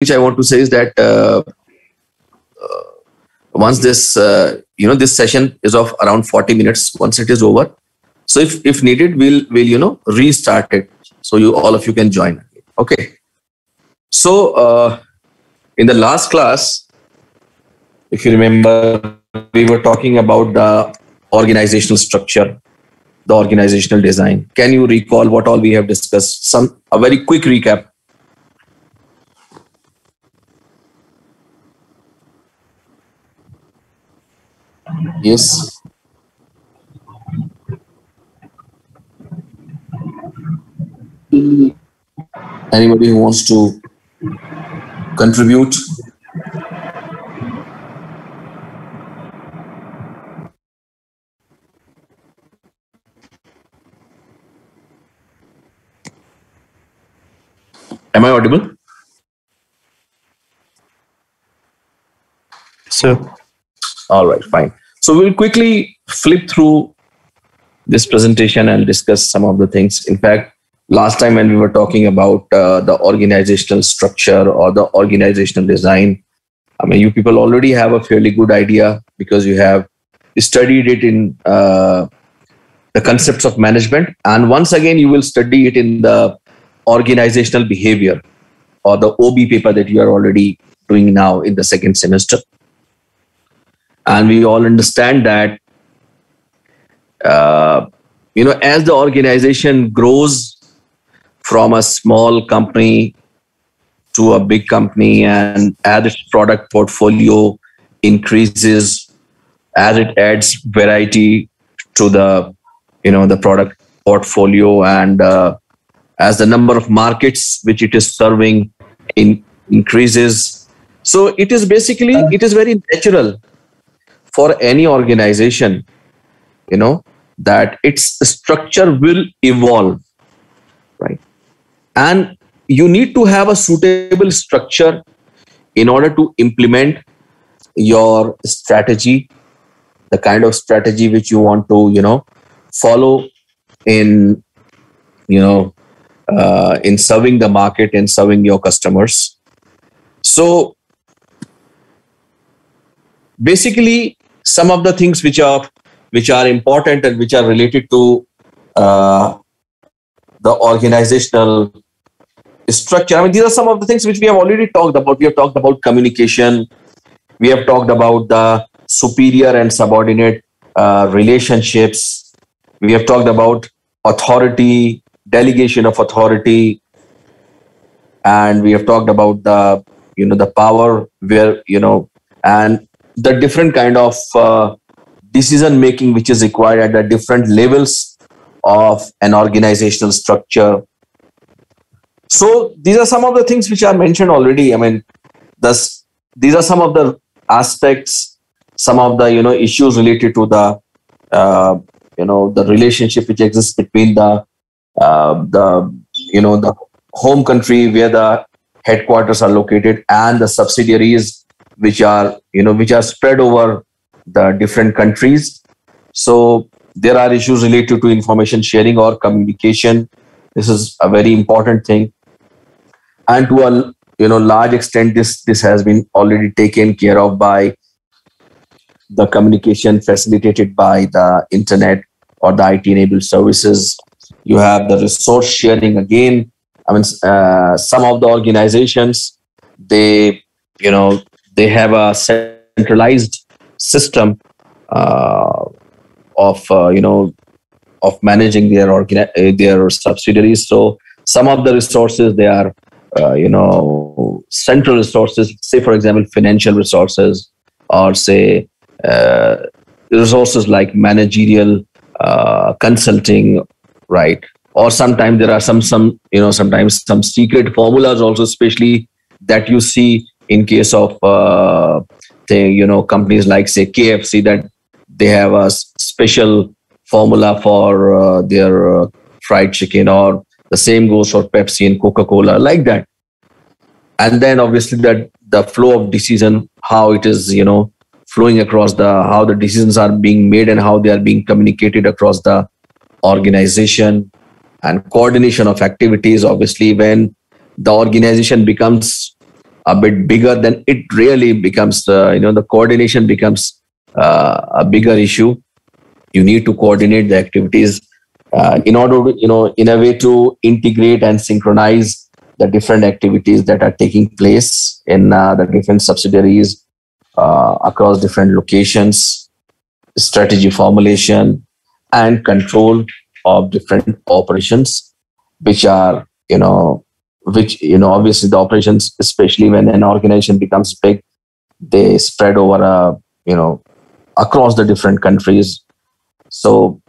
which I want to say is that once this this session is of around 40 minutes. Once it is over, so if needed, we'll restart it, so you all of you can join. Okay. So in the last class, if you remember, we were talking about the organizational structure, the organizational design. Can you recall what all we have discussed? A very quick recap. Yes. Anybody who wants to contribute? Am I audible? So, All right, fine. So we'll quickly flip through this presentation and discuss some of the things. In fact, last time when we were talking about the organizational structure or the organizational design, I mean, you people already have a fairly good idea because you have studied it in the concepts of management. And once again, you will study it in the organizational behavior or the OB paper that you are already doing now in the second semester. And we all understand that, as the organization grows from a small company to a big company, and as its product portfolio increases, as it adds variety to the product portfolio, and as the number of markets which it is serving increases. So it is very natural for any organization, that its structure will evolve, right? And you need to have a suitable structure in order to implement your strategy, the kind of strategy which you want to, follow in, in serving the market and serving your customers. So basically, some of the things which are important and which are related to the organizational structure. I mean, these are some of the things which we have already talked about. We have talked about communication. We have talked about the superior and subordinate relationships. We have talked about authority, delegation of authority, and we have talked about the power where and the different kind of decision making which is required at the different levels of an organizational structure. So these are some of the things which are mentioned already. I mean, these are some of the aspects, some of the issues related to the relationship which exists between the home country where the headquarters are located and the subsidiaries which are spread over the different countries. So there are issues related to information sharing or communication. This is a very important thing, and to a large extent, this has been already taken care of by the communication facilitated by the internet or the IT-enabled services. You have the resource sharing again. I mean, some of the organizations, they have a centralized system of managing their subsidiaries. So some of the resources, they are central resources. Say, for example, financial resources, or say resources like managerial consulting, right? Or sometimes there are sometimes some secret formulas also, especially that you see in case of companies like, say, KFC, that they have a special formula for their fried chicken, or the same goes for Pepsi and Coca-Cola, like that. And then obviously that the flow of decision, how it is flowing across how the decisions are being made and how they are being communicated across the organization, and coordination of activities. Obviously, when the organization becomes a bit bigger, then it really becomes the coordination becomes a bigger issue. You need to coordinate the activities in order to, in a way to integrate and synchronize the different activities that are taking place in the different subsidiaries across different locations, strategy formulation and control of different operations, which are, obviously the operations, especially when an organization becomes big, they spread over, across the different countries. So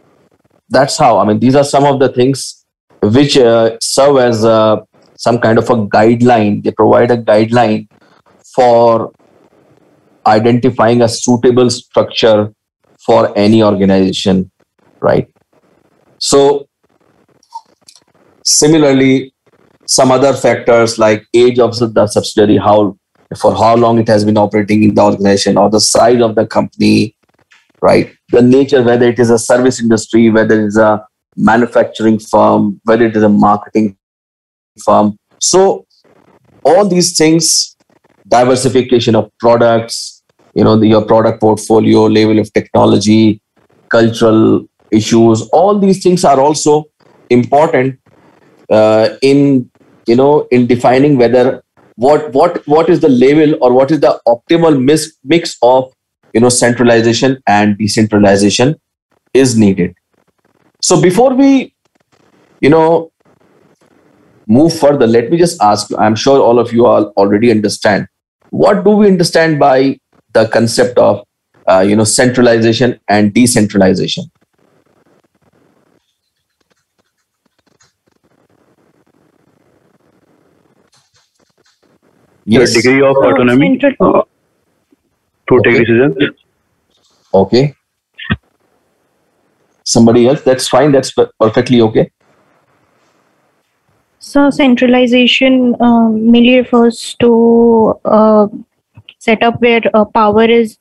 that's how, these are some of the things which serve as some kind of a guideline. They provide a guideline for identifying a suitable structure for any organization, right? So similarly, some other factors like age of the subsidiary, for how long it has been operating in the organization, or the size of the company, right? The nature, whether it is a service industry, whether it is a manufacturing firm, whether it is a marketing firm. So all these things, diversification of products, your product portfolio, level of technology, cultural issues, all these things are also important in defining whether what is the level or what is the optimal mix of centralization and decentralization is needed. So before we move further, let me just ask you, I'm sure all of you all already understand, what do we understand by the concept of centralization and decentralization? Yes. The degree of autonomy to take decisions. Okay. Somebody else? That's fine. That's perfectly okay. So centralization mainly refers to setup where power is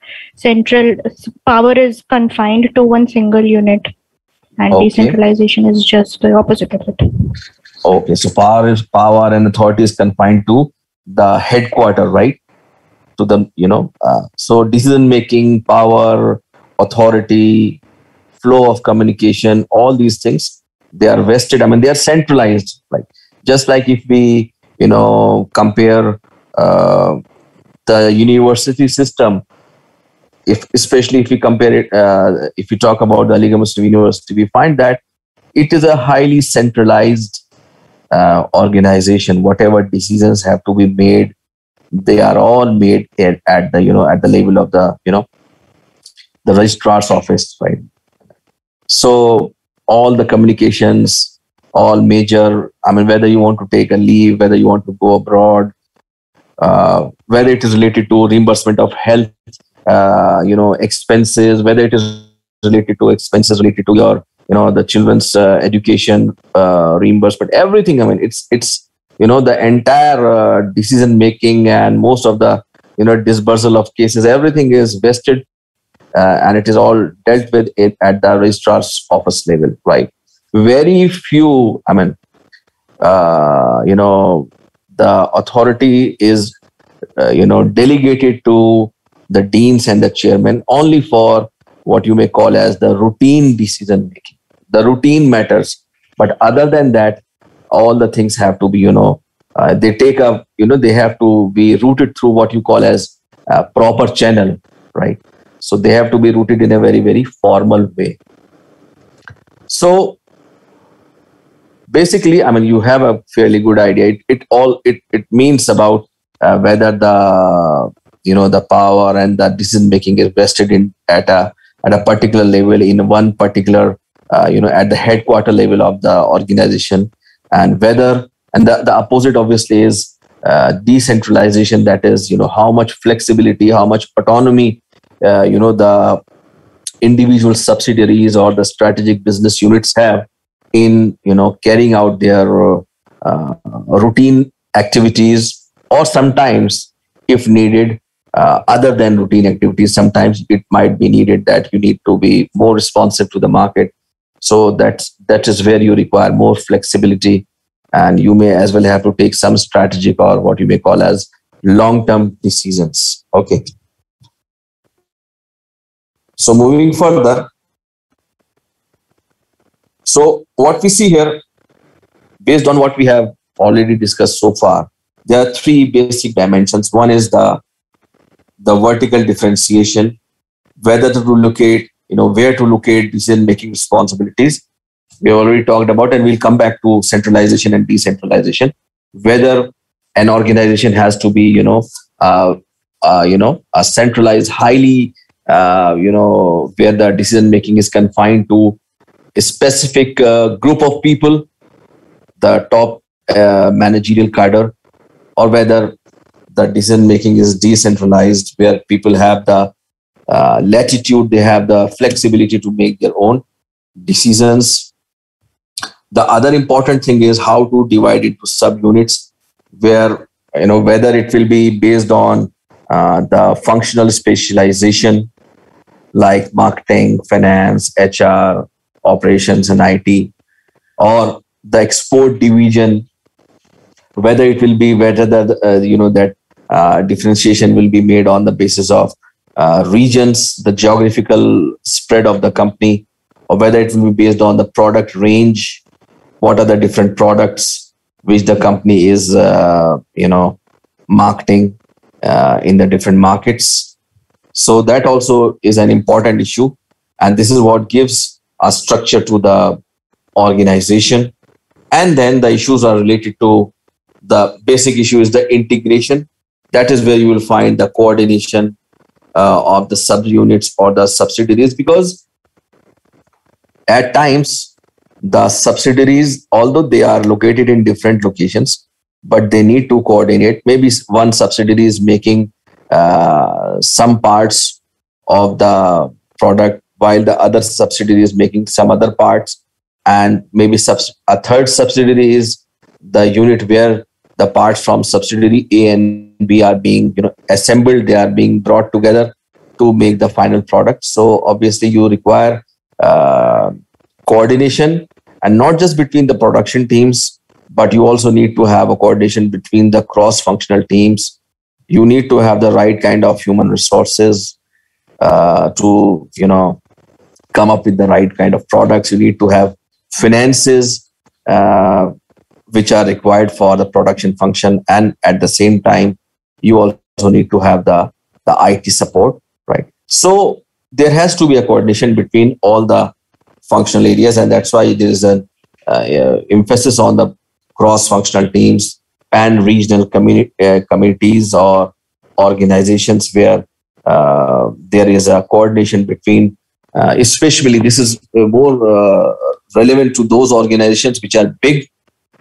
confined to one single unit, and decentralization is just the opposite of it. Okay, so power and authority is confined to the headquarter, right? To the so decision making, power, authority, flow of communication, all these things, they are vested. They are centralized, like just like if we compare the university system, especially if we compare it, if we talk about the Aligarh Muslim University, we find that it is a highly centralized organization. Whatever decisions have to be made, they are all made at the at the level of the the registrar's office, right? So all the communications, all major, whether you want to take a leave, whether you want to go abroad, whether it is related to reimbursement of health, expenses, whether it is related to expenses related to your, the children's education, reimbursement, everything. It's the entire decision making and most of the disbursal of cases, everything is vested and it is all dealt with it at the registrar's office level, right? Very few, the authority is delegated to the deans and the chairman only for what you may call as the routine decision making, the routine matters. But other than that, all the things have to be, they take a, they have to be routed through what you call as a proper channel, right? So they have to be routed in a very, very formal way. So basically, you have a fairly good idea. It means about whether the the power and the decision making is vested in at a particular level in one particular at the headquarter level of the organization, and whether, and the opposite obviously is decentralization. That is how much flexibility, how much autonomy the individual subsidiaries or the strategic business units have in carrying out their routine activities, or sometimes if needed other than routine activities, sometimes it might be needed that you need to be more responsive to the market. So that is where you require more flexibility, and you may as well have to take some strategic or what you may call as long-term decisions. Okay. So moving further. So what we see here, based on what we have already discussed so far, there are three basic dimensions. One is the vertical differentiation, whether to locate, where to locate decision-making responsibilities. We already talked about, and we'll come back to centralization and decentralization. Whether an organization has to be, a centralized, highly, where the decision-making is confined to a specific group of people, the top managerial cadre, or whether the decision making is decentralized, where people have the latitude, they have the flexibility to make their own decisions. The other important thing is how to divide into subunits, where whether it will be based on the functional specialization like marketing, finance, HR, operations, and IT, or the export division, whether it will be whether that differentiation will be made on the basis of regions, the geographical spread of the company, or whether it will be based on the product range. What are the different products which the company is marketing in the different markets? So that also is an important issue, and this is what gives a structure to the organization. And then the issues are related to the basic issue is the integration. That is where you will find the coordination of the subunits or the subsidiaries, because at times the subsidiaries, although they are located in different locations, but they need to coordinate. Maybe one subsidiary is making some parts of the product while the other subsidiary is making some other parts, and maybe a third subsidiary is the unit where the parts from subsidiary A and B are being assembled, they are being brought together to make the final product. So obviously you require coordination, and not just between the production teams, but you also need to have a coordination between the cross-functional teams. You need to have the right kind of human resources to come up with the right kind of products. You need to have finances which are required for the production function, and at the same time you also need to have the IT support, right? So there has to be a coordination between all the functional areas, and that's why there is an emphasis on the cross-functional teams and regional communities or organizations where there is a coordination between, especially this is more relevant to those organizations which are big,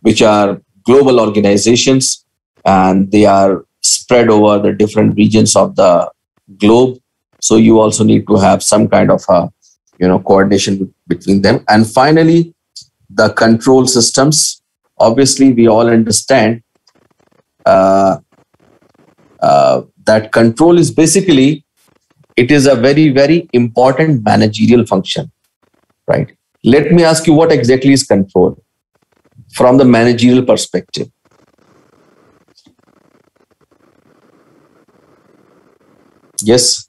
which are global organizations, and they are spread over the different regions of the globe. So you also need to have some kind of coordination between them. And finally, the control systems. Obviously, we all understand that control is basically, it is a very, very important managerial function, right? Let me ask you, what exactly is control from the managerial perspective? Yes.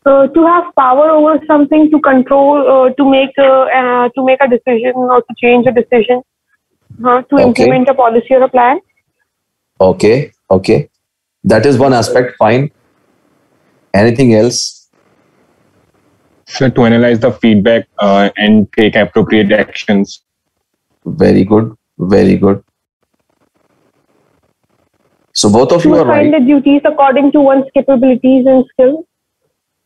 To have power over something, to control, to make a decision or to change a decision, to implement a policy or a plan. Okay. That is one aspect. Fine. Anything else? So to analyze the feedback and take appropriate actions. Very good. So both of you are right. To assign the duties according to one's capabilities and skills.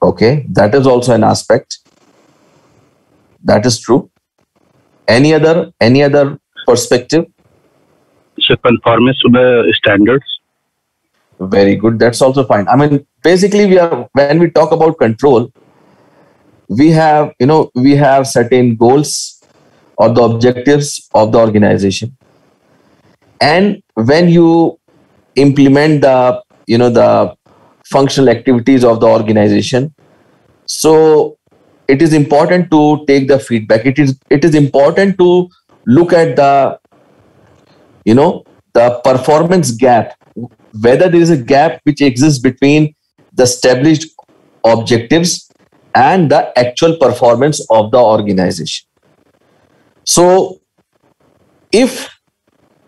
Okay, that is also an aspect. That is true. Any other perspective? So conformance to the standards. Very good. That's also fine. I mean, basically, when we talk about control, we have certain goals or the objectives of the organization, and when you implement the functional activities of the organization, so it is important to take the feedback. It is important to look at the, the performance gap, whether there is a gap which exists between the established objectives and the actual performance of the organization. So if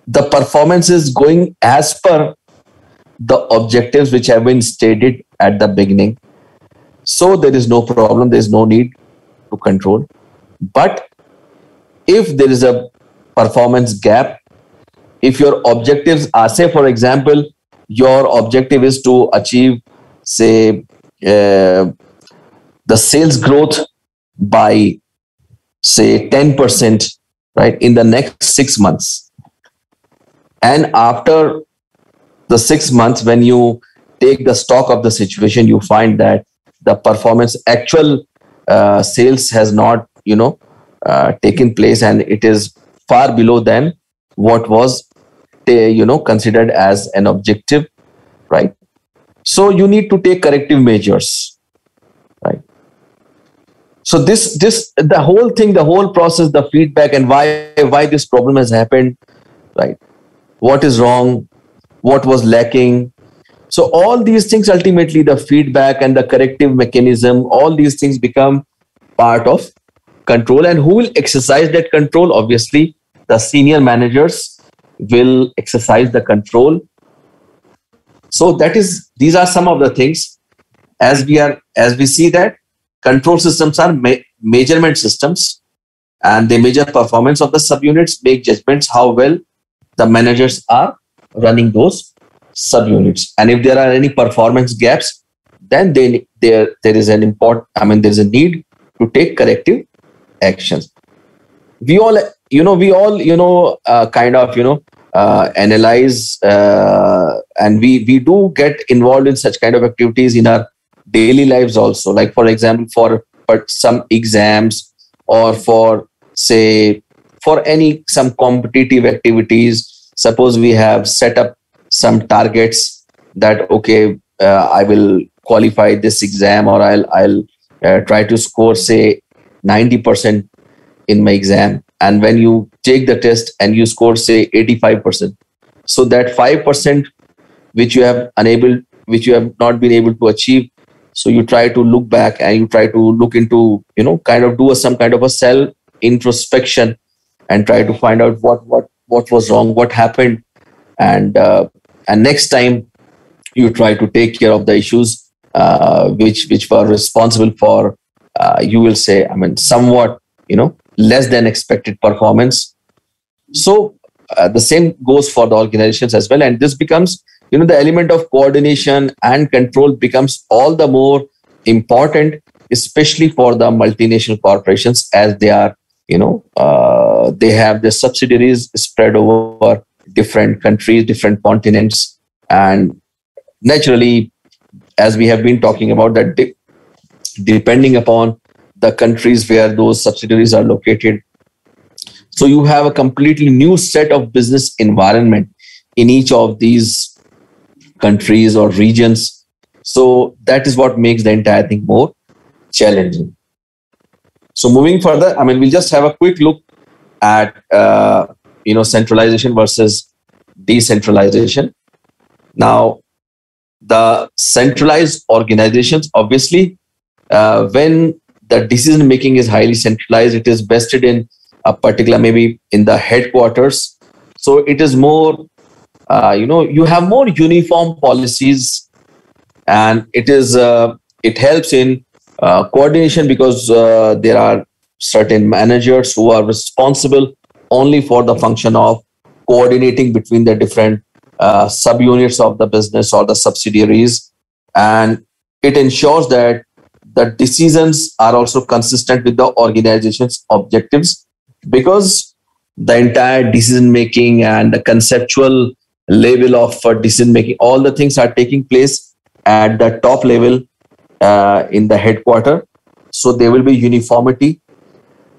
the performance is going as per the objectives which have been stated at the beginning, so there is no problem, there is no need to control. But if there is a performance gap, if your objectives are, say for example, your objective is to achieve, say, the sales growth by, say, 10%, right, in the next 6 months. And after the 6 months, when you take the stock of the situation, you find that the performance, actual sales has not, taken place, and it is far below than what was, considered as an objective, right? So you need to take corrective measures, right? So the whole thing, the whole process, the feedback, and why this problem has happened, right? What is wrong? What was lacking? So all these things, ultimately, the feedback and the corrective mechanism, all these things become part of control. And who will exercise that control? Obviously, the senior managers will exercise the control. So these are some of the things. As we see that control systems are measurement systems, and they measure performance of the subunits, make judgments how well the managers are running those subunits. And if there are any performance gaps, then there is an there's a need to take corrective actions. We all analyze, and we do get involved in such kind of activities in our daily lives also. Like, for example, for some exams, or for, say, for some competitive activities. Suppose we have set up some targets that, okay, I will qualify this exam, or I'll try to score, say, 90% in my exam. And when you take the test and you score, say, 85%, so that 5% which you have not been able to achieve, so you try to look back and you try to look into, do some kind of a self introspection and try to find out what was wrong, what happened, and next time you try to take care of the issues which were responsible for, you will say, somewhat, less than expected performance. So the same goes for the organizations as well. And this becomes, the element of coordination and control becomes all the more important, especially for the multinational corporations, as they are, they have their subsidiaries spread over different countries, different continents. And naturally, as we have been talking about, that depending upon the countries where those subsidiaries are located, so you have a completely new set of business environment in each of these countries or regions. So that is what makes the entire thing more challenging. So moving further, we'll just have a quick look at centralization versus decentralization. Now, the centralized organizations, obviously, when the decision making is highly centralized, it is vested in a particular, maybe in the headquarters. So it is more, you have more uniform policies, and it helps in coordination, because there are certain managers who are responsible only for the function of coordinating between the different subunits of the business or the subsidiaries. And it ensures that the decisions are also consistent with the organization's objectives, because the entire decision making and the conceptual level of decision making, all the things are taking place at the top level in the headquarter. So there will be uniformity,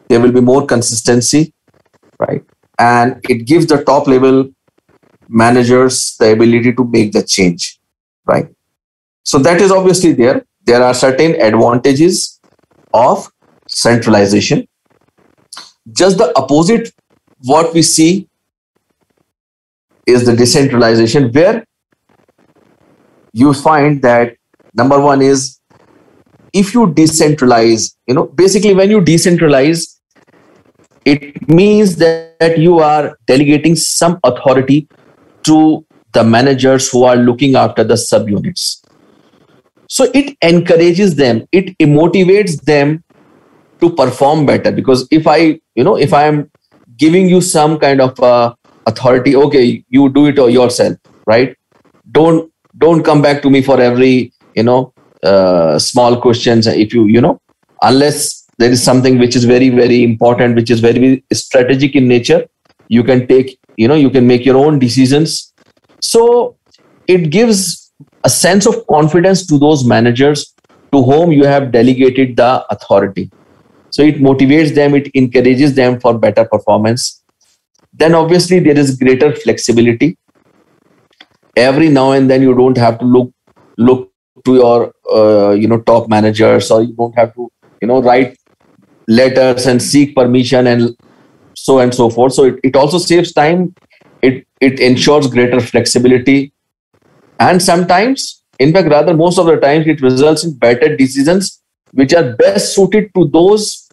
there will be more consistency, right? And it gives the top level managers the ability to make the change, right? So that is obviously there. There are certain advantages of centralization. Just the opposite what we see is the decentralization, where you find that number one is, if you decentralize, basically when you decentralize, it means that you are delegating some authority to the managers who are looking after the subunits. So it encourages them, it motivates them to perform better. Because if I am giving you some kind of authority, okay, you do it yourself, right? Don't come back to me for every small questions. If unless there is something which is very, very important, which is very, very strategic in nature, you can take, you can make your own decisions. So it gives a sense of confidence to those managers to whom you have delegated the authority. So it motivates them, it encourages them for better performance. Then obviously there is greater flexibility. Every now and then you don't have to look to your top managers, or you don't have to write letters and seek permission and so forth. So it also saves time. It ensures greater flexibility, and sometimes, in fact, rather most of the times, it results in better decisions which are best suited to those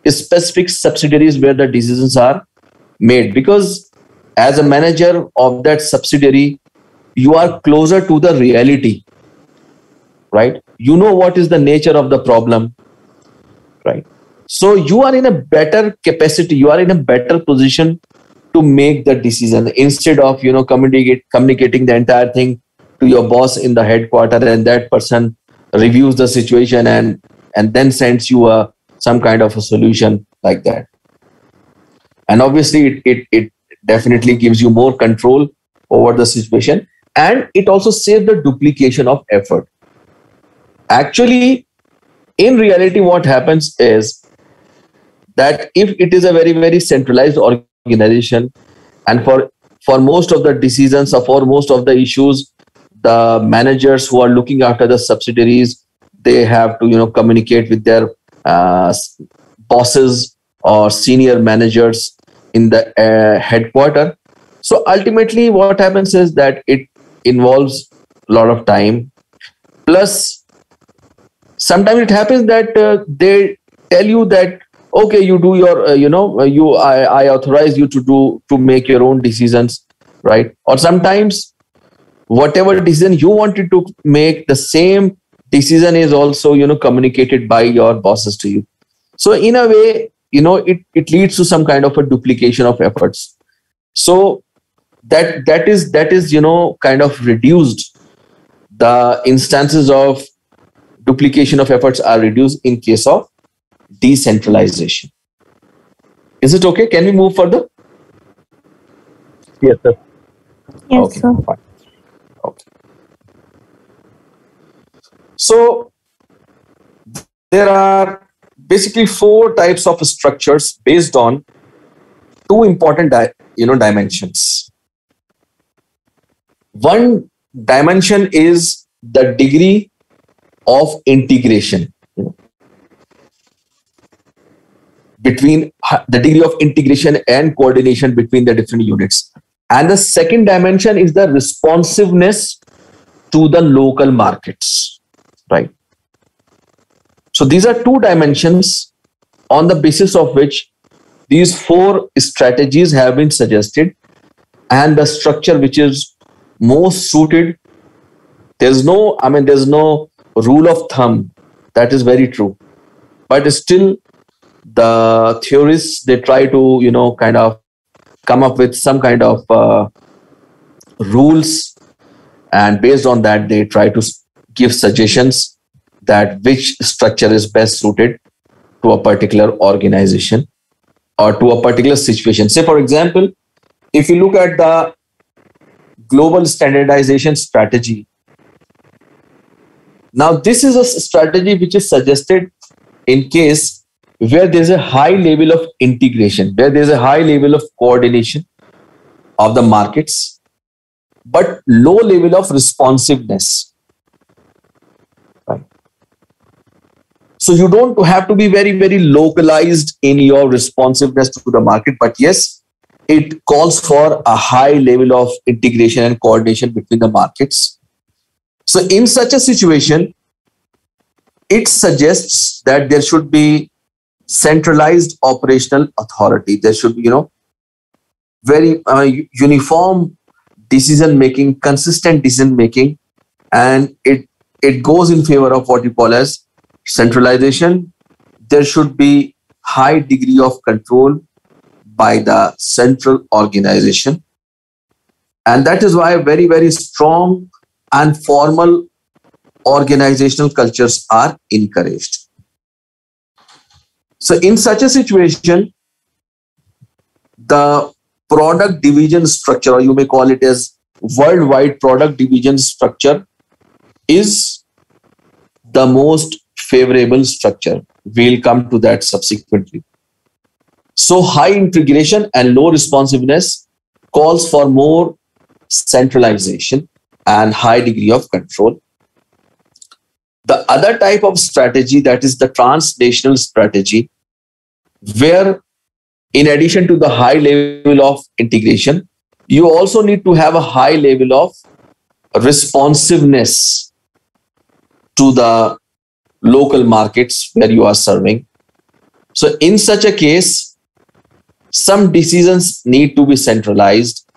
specific subsidiaries where the decisions are made. Because as a manager of that subsidiary, you are closer to the reality, right? You know what is the nature of the problem, right? So you are in a better capacity, you are in a better position to make the decision, instead of communicating the entire thing to your boss in the headquarters, and that person reviews the situation and then sends you some kind of a solution like that. And obviously it definitely gives you more control over the situation, and it also saves the duplication of effort. Actually, in reality, what happens is that if it is a very, very centralized organization, and for most of the decisions or for most of the issues, the managers who are looking after the subsidiaries, they have to communicate with their bosses or senior managers in the headquarters. So ultimately what happens is that it involves a lot of time. Plus sometimes it happens that they tell you that, okay, you do your I authorize you to make your own decisions, right? Or sometimes whatever decision you wanted to make, the same decision is also communicated by your bosses to you. So in a way, it leads to some kind of a duplication of efforts. So that is kind of reduced. The instances of duplication of efforts are reduced in case of decentralization. Is it okay? Can we move further? Yes, sir. Yes, okay, sir. fine. Okay. So there are basically 4 types of structures based on 2 important dimensions. One dimension is the degree of integration, between the degree of integration and coordination between the different units. And the second dimension is the responsiveness to the local markets, right? So these are 2 dimensions on the basis of which these 4 strategies have been suggested, and the structure which is most suited. There's no rule of thumb. That is very true. But still, the theorists, they try to, kind of come up with some kind of rules, and based on that, they try to give suggestions that which structure is best suited to a particular organization or to a particular situation. Say, for example, if you look at the global standardization strategy, now this is a strategy which is suggested in case where there's a high level of integration, where there's a high level of coordination of the markets, but low level of responsiveness. Right? So you don't have to be very, very localized in your responsiveness to the market, but yes, it calls for a high level of integration and coordination between the markets. So in such a situation, it suggests that there should be centralized operational authority. There should be, very uniform decision making, consistent decision making, and it goes in favor of what you call as centralization. There should be high degree of control by the central organization, and that is why very, very strong and formal organizational cultures are encouraged. So in such a situation, the product division structure, or you may call it as worldwide product division structure, is the most favorable structure. We'll come to that subsequently. So high integration and low responsiveness calls for more centralization and high degree of control. The other type of strategy, that is the transnational strategy, where in addition to the high level of integration, you also need to have a high level of responsiveness to the local markets where you are serving. So in such a case, some decisions need to be centralized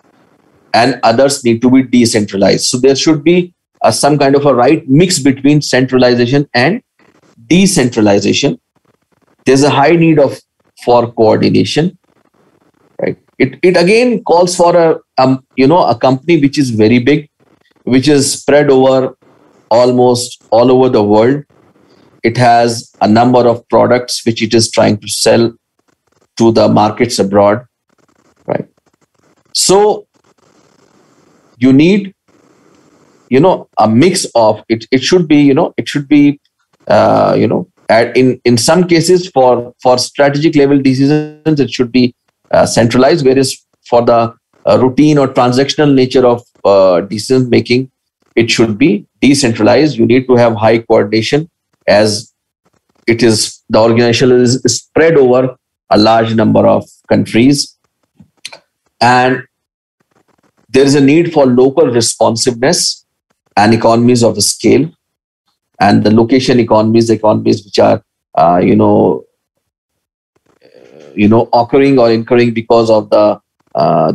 and others need to be decentralized. So there should be some kind of a right mix between centralization and decentralization. There's a high need for coordination, right? It again calls for a company which is very big, which is spread over almost all over the world. It has a number of products which it is trying to sell to the markets abroad, right? So you need, a mix of it. It should be, in some cases for strategic level decisions, it should be centralized, whereas for the routine or transactional nature of decision making, it should be decentralized. You need to have high coordination, as the organization is spread over a large number of countries, and there is a need for local responsiveness and economies of scale, and the location economies which are occurring or incurring because of the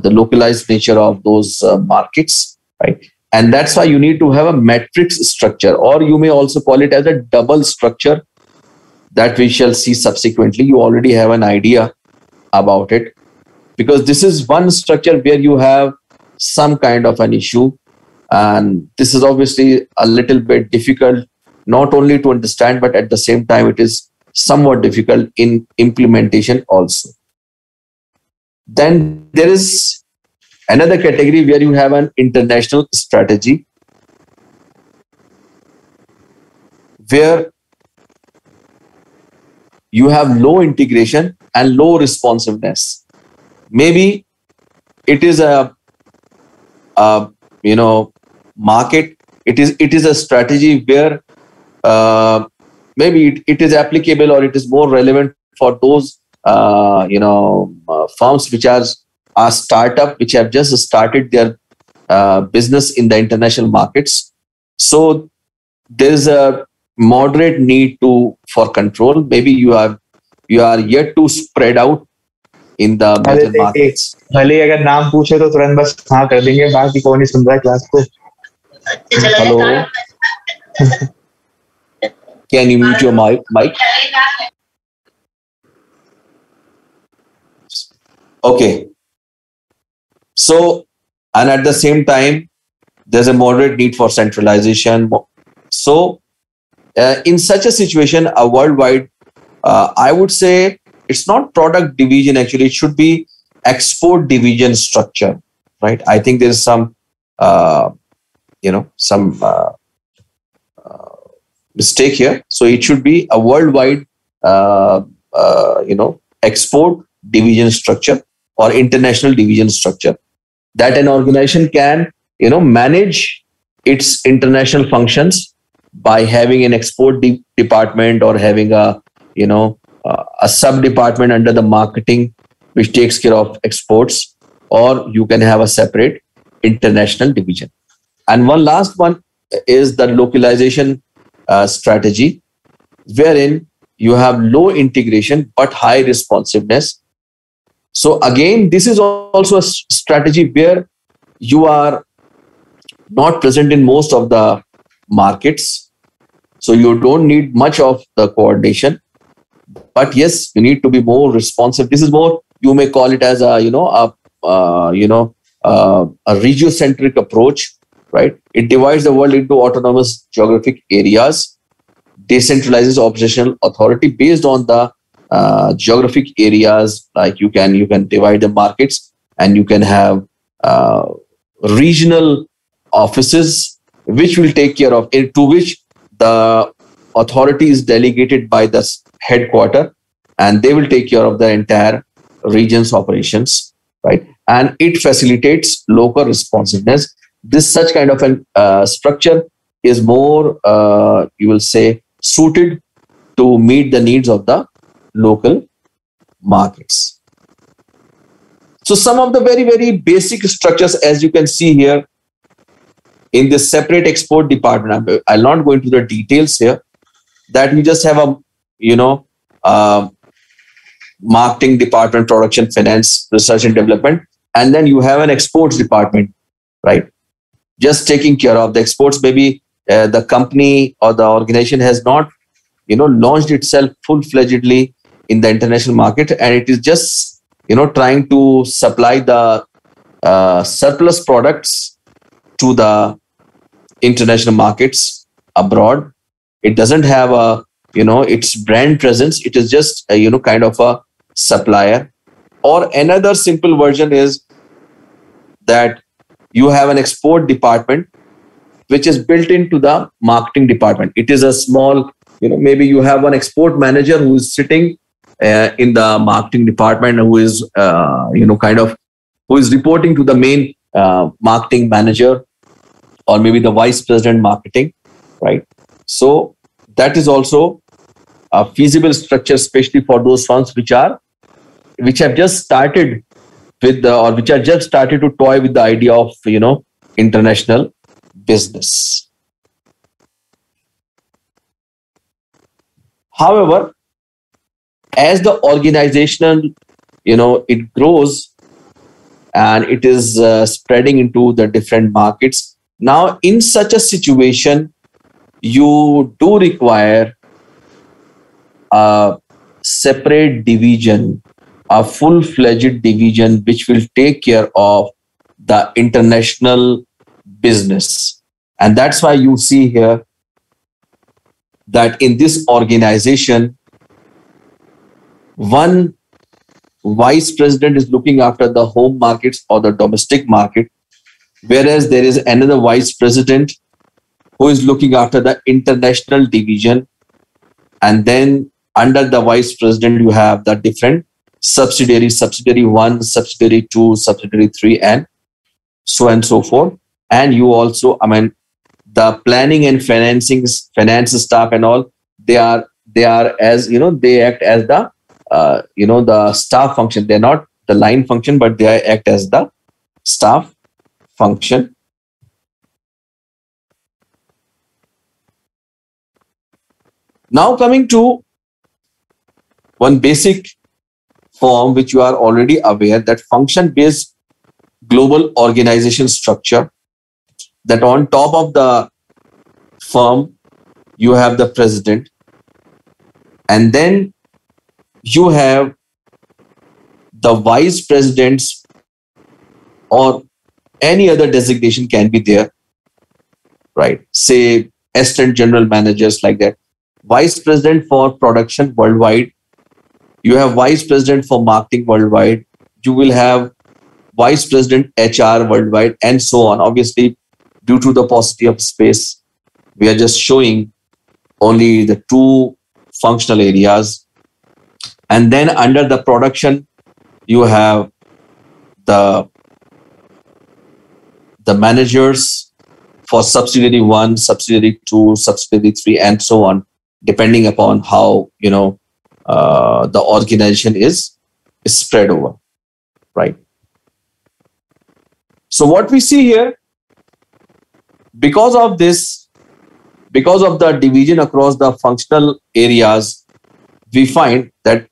localized nature of those markets, right? And that's why you need to have a matrix structure, or you may also call it as a double structure, that we shall see subsequently. You already have an idea about it, because this is one structure where you have some kind of an issue, and this is obviously a little bit difficult, not only to understand, but at the same time it is somewhat difficult in implementation also. Then there is another category where you have an international strategy, where you have low integration and low responsiveness. Maybe it is a market. It is a strategy where maybe it is applicable, or it is more relevant for those firms which are a startup, which have just started their business in the international markets. So there is a moderate need for control. Maybe you are yet to spread out in the major markets. भले अगर नाम पूछे तो तुरंत बस हाँ कर देंगे, बाकी कौन नहीं सुन रहा है क्लास को. Hello. Can you mute your mic? Okay. So, and at the same time, there's a moderate need for centralization. So, in such a situation, a worldwide, I would say it's not product division. Actually, it should be export division structure, right? I think there's some, mistake here. So it should be a worldwide, export division structure or international division structure, that an organization can, manage its international functions by having an export department, or having a sub department under the marketing which takes care of exports. or you can have a separate international division. And one last one is the localization strategy, wherein you have low integration but high responsiveness. So again, this is also a strategy where you are not present in most of the markets, so you don't need much of the coordination. But yes, you need to be more responsive. This is more, you may call it as a a regiocentric approach, right? It divides the world into autonomous geographic areas, decentralizes operational authority based on the geographic areas. Like you can divide the markets, and you can have regional offices which will take care of it, to which the authority is delegated by the headquarter, and they will take care of the entire region's operations, right? And it facilitates local responsiveness. This such kind of an structure is more, you will say, suited to meet the needs of the local markets. So some of the very, very basic structures, as you can see here, in this separate export department, I'll not go into the details here, that you just have a, marketing department, production, finance, research and development, and then you have an exports department, right? Just taking care of the exports. Maybe the company or the organization has not, launched itself full-fledgedly in the international market, and it is just, trying to supply the surplus products to the international markets abroad. It doesn't have a, its brand presence. It is just a, kind of a supplier. Or another simple version is that you have an export department which is built into the marketing department. It is a small, maybe you have an export manager who is sitting in the marketing department, who is, who is reporting to the main marketing manager, or maybe the vice president marketing, right? So that is also a feasible structure, especially for those firms which have just started with or which are just started to toy with the idea of, international business. However, as the organization, it grows and it is spreading into the different markets. Now, in such a situation, you do require a separate division, a full-fledged division, which will take care of the international business. And that's why you see here that in this organization, one vice president is looking after the home markets or the domestic market, whereas there is another vice president who is looking after the international division. And then under the vice president, you have the different subsidiaries, subsidiary 1, subsidiary 2, subsidiary 3, and so forth. And you also, the planning and finance staff and all, they are as, they act as the, the staff function. They're not the line function, but they act as the staff function. Now coming to one basic form which you are already aware, that function-based global organization structure, that on top of the firm you have the president, and then you have the vice presidents, or any other designation can be there, right? Say assistant general managers, like that. Vice president for production worldwide. You have vice president for marketing worldwide. You will have vice president HR worldwide, and so on. Obviously, due to the paucity of space, we are just showing only the two functional areas. And then under the production, you have the managers for subsidiary 1, subsidiary 2, subsidiary 3, and so on, depending upon how the organization is spread over, right? So what we see here, because of this, because of the division across the functional areas, we find that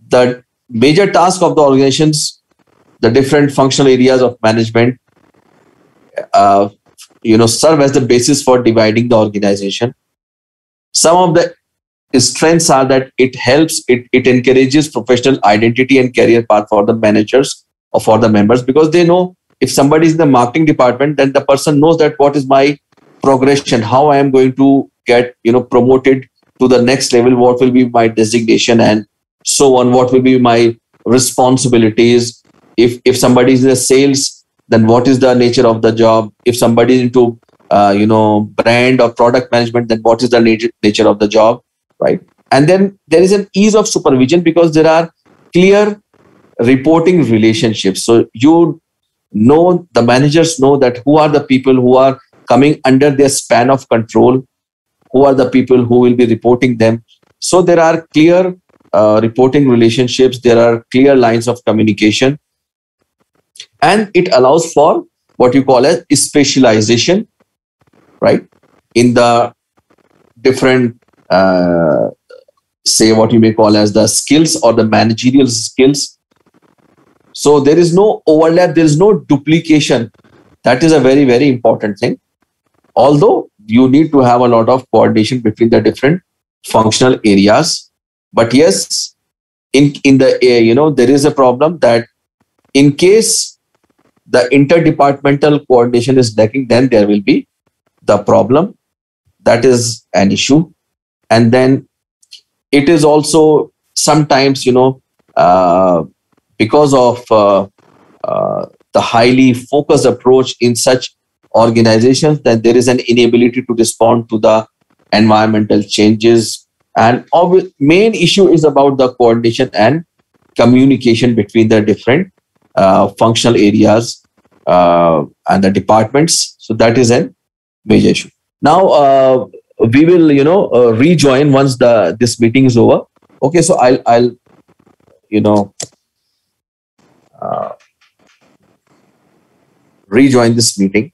the major task of the organizations, the different functional areas of management, serve as the basis for dividing the organization. Some of the strengths are that it helps, it encourages professional identity and career path for the managers or for the members, because they know if somebody is in the marketing department, then the person knows that what is my progression, how I am going to get promoted to the next level, what will be my designation, and so on, what will be my responsibilities. If somebody is in the sales, then what is the nature of the job? If somebody is into brand or product management, then what is the nature of the job, right? And then there is an ease of supervision because there are clear reporting relationships. So the managers know that who are the people who are coming under their span of control, who are the people who will be reporting them. So there are clear reporting relationships, there are clear lines of communication, and it allows for what you call as specialization, right? In the different, say what you may call as the skills or the managerial skills. So there is no overlap, there is no duplication. That is a very, very important thing. Although you need to have a lot of coordination between the different functional areas. But yes, in the there is a problem that in case the interdepartmental coordination is lacking, then there will be the problem. That is an issue. And then it is also sometimes, because of the highly focused approach in such organizations, then there is an inability to respond to the environmental changes. And main issue is about the coordination and communication between the different functional areas and the departments. So that is a major issue. Now we will rejoin once this meeting is over. Okay, so I'll rejoin this meeting.